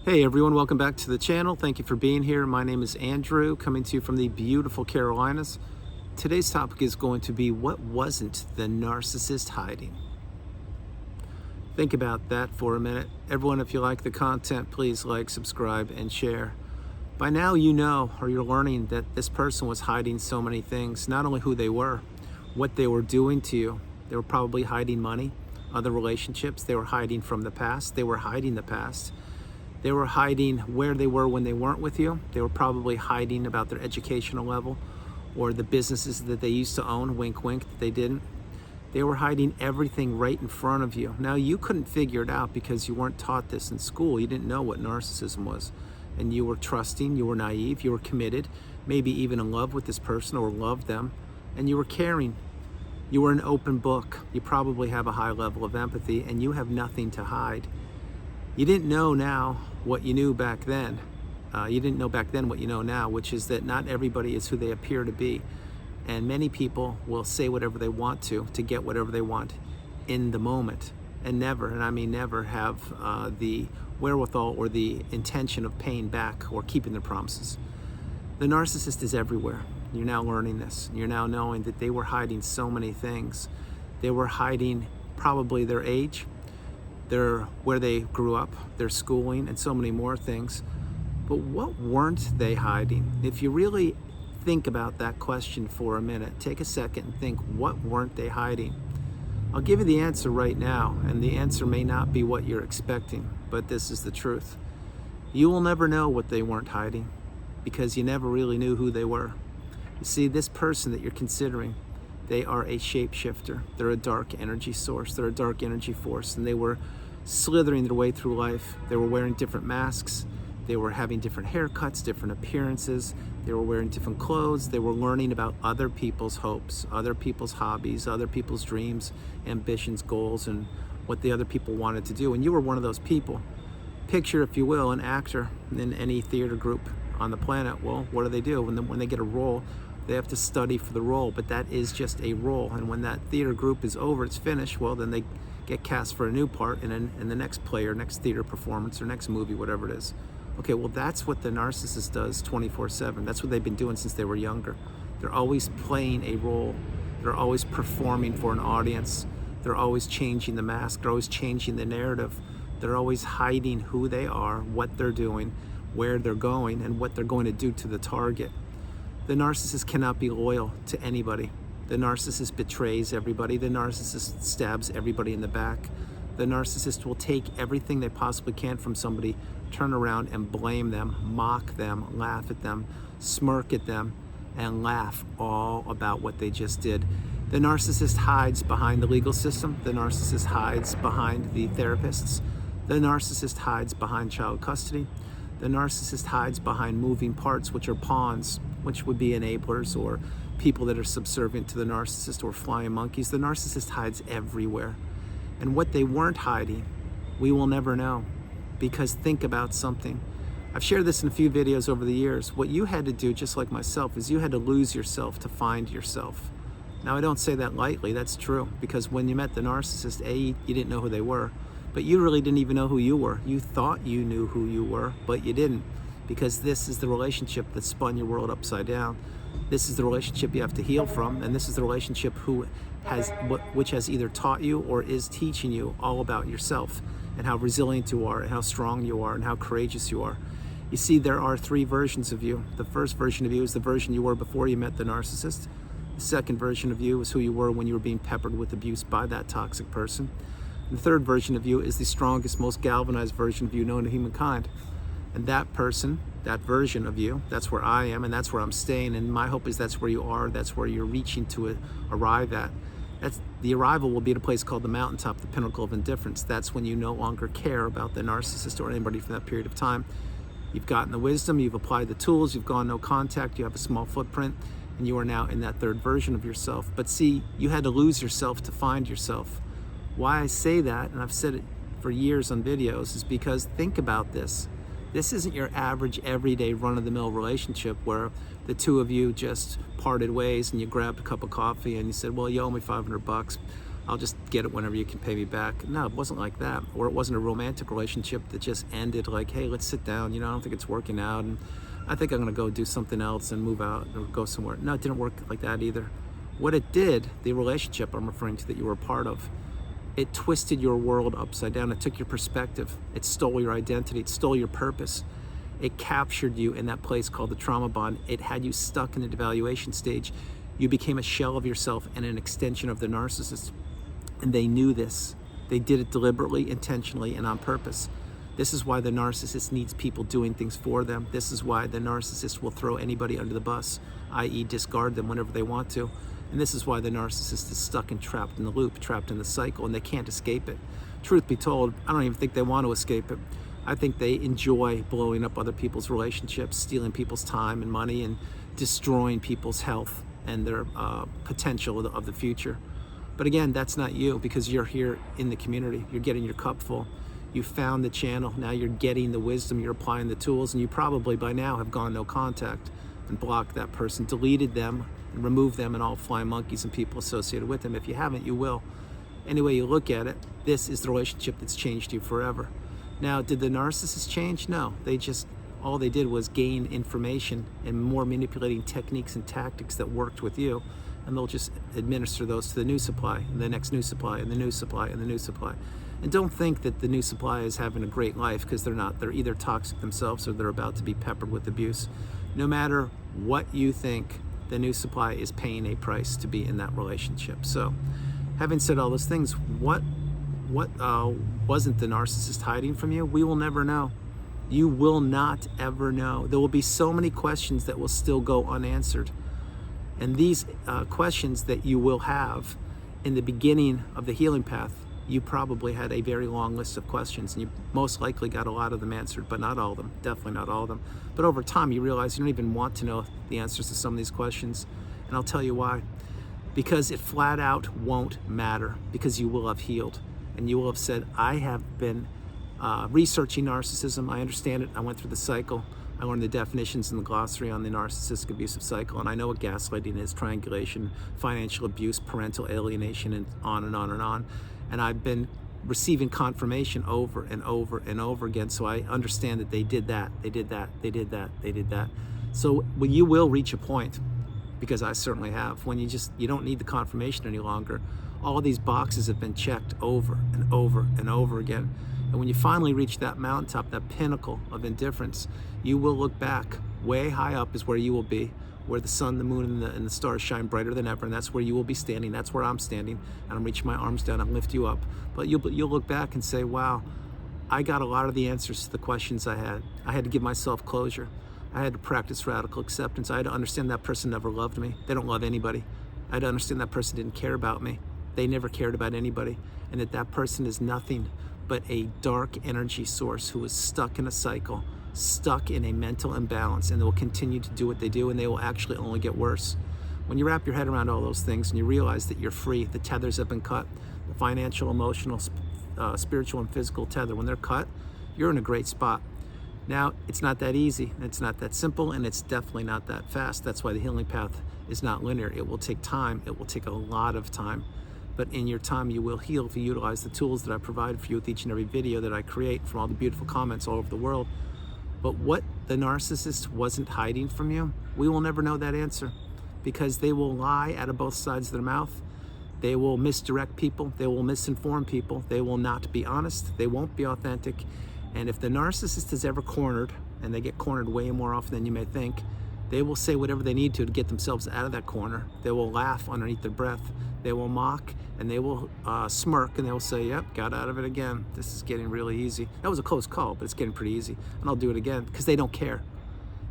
Hey everyone, welcome back to the channel. Thank you for being here. My name is Andrew, coming to you from the beautiful Carolinas. Today's topic is going to be, what wasn't the narcissist hiding? Think about that for a minute. Everyone, if you like the content, please like, subscribe, and share. By now you know, or you're learning, that this person was hiding so many things. Not only who they were, what they were doing to you. They were probably hiding money, other relationships. They were hiding from the past. They were hiding the past. They were hiding where they were when they weren't with you. They were probably hiding about their educational level or the businesses that they used to own, wink, wink, that they didn't. They were hiding everything right in front of you. Now, you couldn't figure it out because you weren't taught this in school. You didn't know what narcissism was. And you were trusting, you were naive, you were committed, maybe even in love with this person or loved them, and you were caring. You were an open book. You probably have a high level of empathy, and you have nothing to hide. You didn't know now what you knew back then. You didn't know back then what you know now, which is that not everybody is who they appear to be. And many people will say whatever they want to get whatever they want in the moment, and never, and I mean never, have the wherewithal or the intention of paying back or keeping their promises. The narcissist is everywhere. You're now learning this. You're now knowing that they were hiding so many things. They were hiding probably their age, where they grew up, their schooling, and so many more things. But what weren't they hiding? If you really think about that question for a minute, take a second and think, what weren't they hiding? I'll give you the answer right now, and the answer may not be what you're expecting, but this is the truth. You will never know what they weren't hiding because you never really knew who they were. You see, this person that you're considering, they are a shapeshifter. They're a dark energy source. They're a dark energy force, and they were slithering their way through life. They were wearing different masks. They were having different haircuts, different appearances. They were wearing different clothes. They were learning about other people's hopes, other people's hobbies, other people's dreams, ambitions, goals, and what the other people wanted to do. And you were one of those people. Picture, if you will, an actor in any theater group on the planet. Well, what do? When they get a role, they have to study for the role, but that is just a role. And when that theater group is over, it's finished, well, then they get cast for a new part in the next play or next theater performance or next movie, whatever it is. Okay, well, that's what the narcissist does 24/7. That's what they've been doing since they were younger. They're always playing a role. They're always performing for an audience. They're always changing the mask. They're always changing the narrative. They're always hiding who they are, what they're doing, where they're going, and what they're going to do to the target. The narcissist cannot be loyal to anybody. The narcissist betrays everybody. The narcissist stabs everybody in the back. The narcissist will take everything they possibly can from somebody, turn around and blame them, mock them, laugh at them, smirk at them, and laugh all about what they just did. The narcissist hides behind the legal system. The narcissist hides behind the therapists. The narcissist hides behind child custody. The narcissist hides behind moving parts, which are pawns, which would be enablers or people that are subservient to the narcissist or flying monkeys. The narcissist hides everywhere. And what they weren't hiding, we will never know. Because think about something. I've shared this in a few videos over the years. What you had to do, just like myself, is you had to lose yourself to find yourself. Now, I don't say that lightly, that's true. Because when you met the narcissist, you didn't know who they were. But you really didn't even know who you were. You thought you knew who you were, but you didn't. Because this is the relationship that spun your world upside down. This is the relationship you have to heal from, and this is the relationship which has either taught you or is teaching you all about yourself and how resilient you are and how strong you are and how courageous you are. You see, there are three versions of you. The first version of you is the version you were before you met the narcissist. The second version of you is who you were when you were being peppered with abuse by that toxic person. And the third version of you is the strongest, most galvanized version of you known to humankind. And that person, that version of you, that's where I am, and that's where I'm staying. And my hope is that's where you are, that's where you're reaching to arrive at. The arrival will be at a place called the mountaintop, the pinnacle of indifference. That's when you no longer care about the narcissist or anybody from that period of time. You've gotten the wisdom, you've applied the tools, you've gone no contact, you have a small footprint, and you are now in that third version of yourself. But see, you had to lose yourself to find yourself. Why I say that, and I've said it for years on videos, is because think about this. This isn't your average, everyday, run-of-the-mill relationship where the two of you just parted ways and you grabbed a cup of coffee and you said, well, you owe me $500. I'll just get it whenever you can pay me back. No, it wasn't like that. Or it wasn't a romantic relationship that just ended like, hey, let's sit down. I don't think it's working out, and I think I'm gonna go do something else and move out or go somewhere. No, it didn't work like that either. What it did, the relationship I'm referring to that you were a part of, it twisted your world upside down. It took your perspective. It stole your identity. It stole your purpose. It captured you in that place called the trauma bond. It had you stuck in the devaluation stage. You became a shell of yourself and an extension of the narcissist. And they knew this. They did it deliberately, intentionally, and on purpose. This is why the narcissist needs people doing things for them. This is why the narcissist will throw anybody under the bus, i.e. discard them whenever they want to. And this is why the narcissist is stuck and trapped in the loop, trapped in the cycle, and they can't escape it. Truth be told, I don't even think they want to escape it. I think they enjoy blowing up other people's relationships, stealing people's time and money, and destroying people's health and their potential of the future. But again, that's not you, because you're here in the community. You're getting your cup full. You found the channel. Now you're getting the wisdom. You're applying the tools, and you probably by now have gone no contact and blocked that person, deleted them, and removed them and all flying monkeys and people associated with them. If you haven't, you will. Any way you look at it, this is the relationship that's changed you forever. Now, did the narcissist change? No. All they did was gain information and more manipulating techniques and tactics that worked with you, and they'll just administer those to the new supply, and the next new supply, and the new supply, and the new supply. And don't think that the new supply is having a great life, because they're not. They're either toxic themselves or they're about to be peppered with abuse. No matter what you think, the new supply is paying a price to be in that relationship. So, having said all those things, what wasn't the narcissist hiding from you? We will never know. You will not ever know. There will be so many questions that will still go unanswered. And these questions that you will have in the beginning of the healing path, you probably had a very long list of questions, and you most likely got a lot of them answered, but not all of them, definitely not all of them. But over time, you realize you don't even want to know the answers to some of these questions. And I'll tell you why. Because it flat out won't matter, because you will have healed. And you will have said, I have been researching narcissism. I understand it. I went through the cycle. I learned the definitions in the glossary on the narcissistic abusive cycle, and I know what gaslighting is, triangulation, financial abuse, parental alienation, and on and on and on. And I've been receiving confirmation over and over and over again, so I understand that they did that, they did that, they did that, they did that. So when you will reach a point, because I certainly have, when you don't need the confirmation any longer. All of these boxes have been checked over and over and over again. And when you finally reach that mountaintop, that pinnacle of indifference, you will look back. Way high up is where you will be, where the sun, the moon, and the stars shine brighter than ever, and that's where you will be standing. That's where I'm standing, and I'm reaching my arms down and lift you up. But you'll look back and say, wow, I got a lot of the answers to the questions I had. I had to give myself closure. I had to practice radical acceptance. I had to understand that person never loved me. They don't love anybody. I had to understand that person didn't care about me. They never cared about anybody, and that person is nothing but a dark energy source who is stuck in a cycle, stuck in a mental imbalance, and they will continue to do what they do, and they will actually only get worse. When you wrap your head around all those things and you realize that you're free, the tethers have been cut, the financial, emotional, spiritual, and physical tether, when they're cut, you're in a great spot. Now, it's not that easy, it's not that simple, and it's definitely not that fast. That's why the healing path is not linear. It will take time. It will take a lot of time. But in your time, you will heal if you utilize the tools that I provide for you with each and every video that I create from all the beautiful comments all over the world. But what the narcissist wasn't hiding from you, we will never know that answer, because they will lie out of both sides of their mouth. They will misdirect people. They will misinform people. They will not be honest. They won't be authentic. And if the narcissist is ever cornered, and they get cornered way more often than you may think, they will say whatever they need to get themselves out of that corner. They will laugh underneath their breath. They will mock, and they will smirk, and they will say, yep, got out of it again. This is getting really easy. That was a close call, but it's getting pretty easy. And I'll do it again, because they don't care.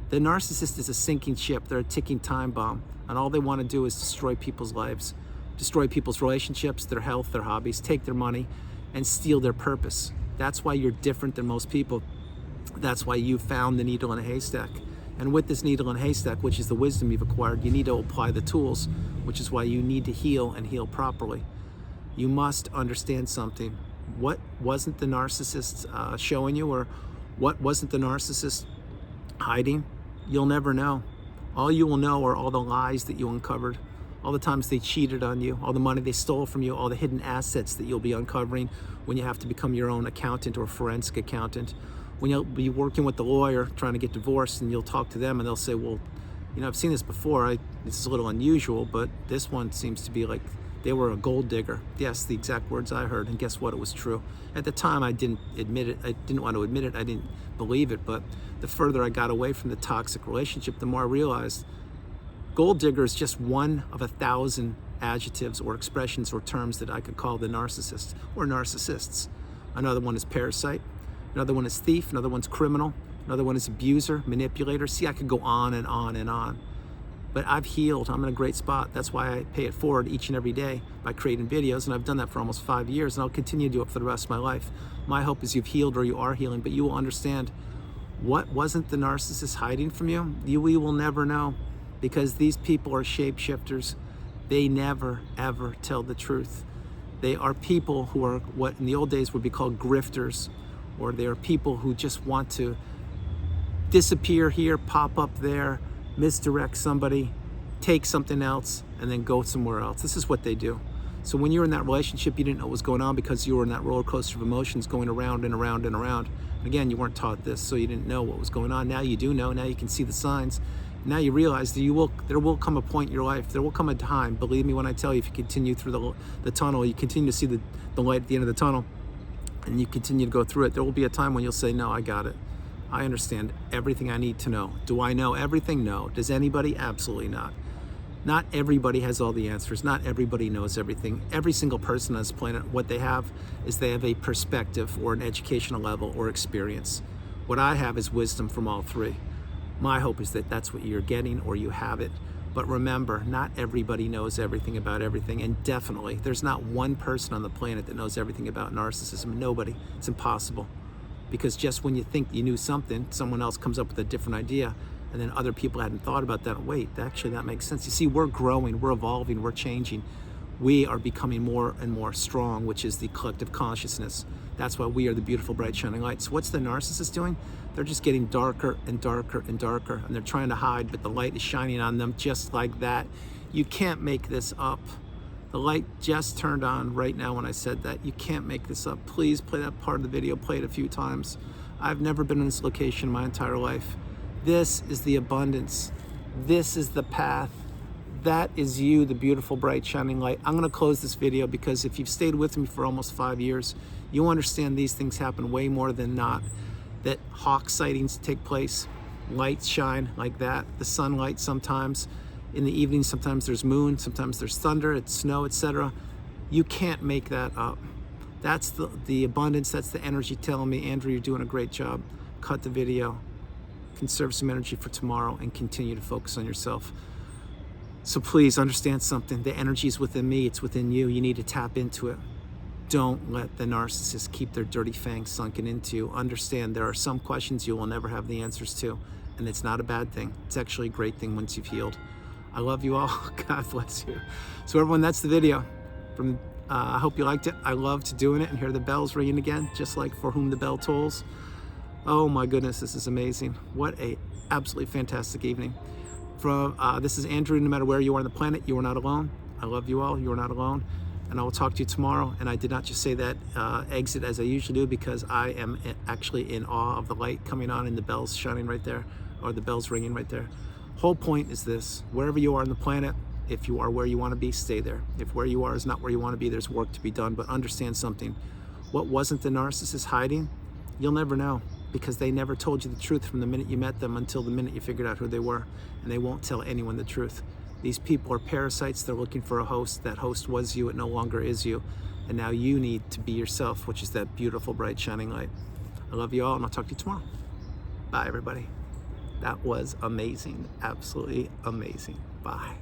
The narcissist is a sinking ship. They're a ticking time bomb. And all they want to do is destroy people's lives, destroy people's relationships, their health, their hobbies, take their money, and steal their purpose. That's why you're different than most people. That's why you found the needle in a haystack. And with this needle in a haystack, which is the wisdom you've acquired, you need to apply the tools, which is why you need to heal and heal properly. You must understand something. What wasn't the narcissist showing you, or what wasn't the narcissist hiding? You'll never know. All you will know are all the lies that you uncovered, all the times they cheated on you, all the money they stole from you, all the hidden assets that you'll be uncovering when you have to become your own accountant or forensic accountant. When you'll be working with the lawyer trying to get divorced, and you'll talk to them and they'll say, well, you know, I've seen this before. This is a little unusual, but this one seems to be like they were a gold digger. Yes, the exact words I heard, and guess what? It was true. At the time, I didn't admit it. I didn't want to admit it. I didn't believe it, but the further I got away from the toxic relationship, the more I realized gold digger is just one of 1,000 adjectives or expressions or terms that I could call the narcissist or narcissists. Another one is parasite. Another one is thief. Another one's criminal. Another one is abuser, manipulator. See, I could go on and on and on. But I've healed. I'm in a great spot. That's why I pay it forward each and every day by creating videos. And I've done that for almost 5 years, and I'll continue to do it for the rest of my life. My hope is you've healed or you are healing, but you will understand what wasn't the narcissist hiding from you. We will never know, because these people are shapeshifters. They never, ever tell the truth. They are people who are what in the old days would be called grifters, or they are people who just want to disappear here, pop up there, misdirect somebody, take something else, and then go somewhere else. This is what they do. So when you're in that relationship, you didn't know what was going on because you were in that roller coaster of emotions going around and around and around. And again, you weren't taught this, so you didn't know what was going on. Now you do know. Now you can see the signs. Now you realize that there will come a point in your life, there will come a time, believe me when I tell you, if you continue through the tunnel, you continue to see the light at the end of the tunnel, and you continue to go through it, there will be a time when you'll say, no, I got it. I understand everything I need to know. Do I know everything? No. Does anybody? Absolutely not. Not everybody has all the answers. Not everybody knows everything. Every single person on this planet, what they have is they have a perspective or an educational level or experience. What I have is wisdom from all three. My hope is that that's what you're getting or you have it. But remember, not everybody knows everything about everything. And definitely, there's not one person on the planet that knows everything about narcissism. Nobody. It's impossible. Because just when you think you knew something, someone else comes up with a different idea, and then other people hadn't thought about that. Wait, actually that makes sense. You see, we're growing, we're evolving, we're changing. We are becoming more and more strong, which is the collective consciousness. That's why we are the beautiful, bright, shining light. So what's the narcissist doing? They're just getting darker and darker and darker, and they're trying to hide, but the light is shining on them just like that. You can't make this up. The light just turned on right now when I said that. You can't make this up. Please play that part of the video, play it a few times. I've never been in this location in my entire life. This is the abundance. This is the path. That is you, the beautiful, bright, shining light. I'm gonna close this video because if you've stayed with me for almost 5 years, you'll understand these things happen way more than not. That hawk sightings take place, lights shine like that, the sunlight sometimes. In the evening, sometimes there's moon, sometimes there's thunder, it's snow, etc. You can't make that up. That's the abundance, that's the energy telling me, Andrew, you're doing a great job. Cut the video, conserve some energy for tomorrow, and continue to focus on yourself. So please understand something. The energy is within me, it's within you. You need to tap into it. Don't let the narcissist keep their dirty fangs sunken into you. Understand there are some questions you will never have the answers to, and it's not a bad thing. It's actually a great thing once you've healed. I love you all. God bless you. So everyone, that's the video. I hope you liked it. I loved doing it, and hear the bells ringing again, just like For Whom the Bell Tolls. Oh my goodness, this is amazing. What a absolutely fantastic evening. This is Andrew. No matter where you are on the planet, you are not alone. I love you all. You are not alone. And I will talk to you tomorrow. And I did not just say that exit as I usually do, because I am actually in awe of the light coming on and the bells shining right there, or the bells ringing right there. Whole point is this: wherever you are on the planet, if you are where you want to be, stay there. If where you are is not where you want to be, there's work to be done. But understand something: what wasn't the narcissist hiding? You'll never know, because they never told you the truth from the minute you met them until the minute you figured out who they were. And they won't tell anyone the truth. These people are parasites. They're looking for a host. That host was you. It no longer is you. And now you need to be yourself, which is that beautiful, bright, shining light. I love you all, and I'll talk to you tomorrow. Bye, everybody. That was amazing. Absolutely amazing. Bye.